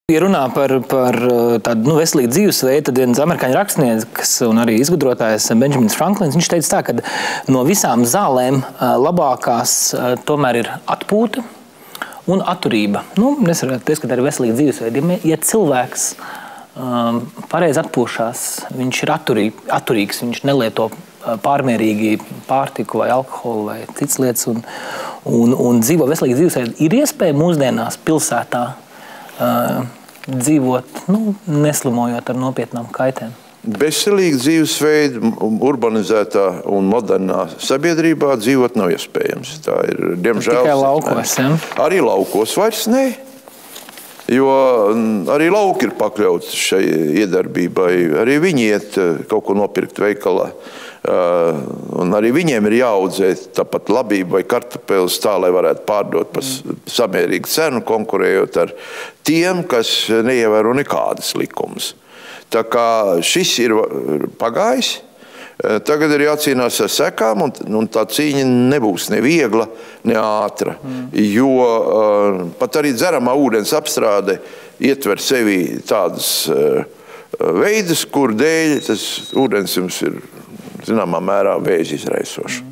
Ja runā par tādu veselīgu dzīvesveidu, tad viens amerikāņu rakstnieks un arī izgudrotājs Benjamins Franklins, viņš teica tā, ka no visām zālēm labākās tomēr ir atpūta un atturība. Es varētu teikt, ka tā ir veselīga dzīvesveida. Ja cilvēks pareizi atpūšās, viņš ir atturīgs, viņš nelieto pārmērīgi pārtiku vai alkoholu vai citas lietas un dzīvo veselīgu dzīvesveidu, ir iespēja mūsdienās pilsētā dzīvot, neslimojot ar nopietnām kaitēm. Veselīga dzīvesveida urbanizētā un modernā sabiedrībā dzīvot nav iespējams. Tā ir, diemžēl, tikai laukos, ja? Arī laukos vairs ne, jo arī lauki ir pakļauts šai iedarbībai. Arī viņi iet kaut ko nopirkt veikalā. Un arī viņiem ir jāaudzē tāpat labība vai kartupeļus tā, lai varētu pārdot par samērīgu cenu, konkurējot ar tiem, kas neievēro nekādas likumus. Tā kā šis ir pagājis, tagad ir jācīnās ar sekām, un tā cīņa nebūs ne viegla, ne ātra. Jo pat arī dzeramā ūdens apstrāde ietver sevi tādas veidus, kur dēļ tas ūdens jums ir zināmā mērā vēža izraisošs.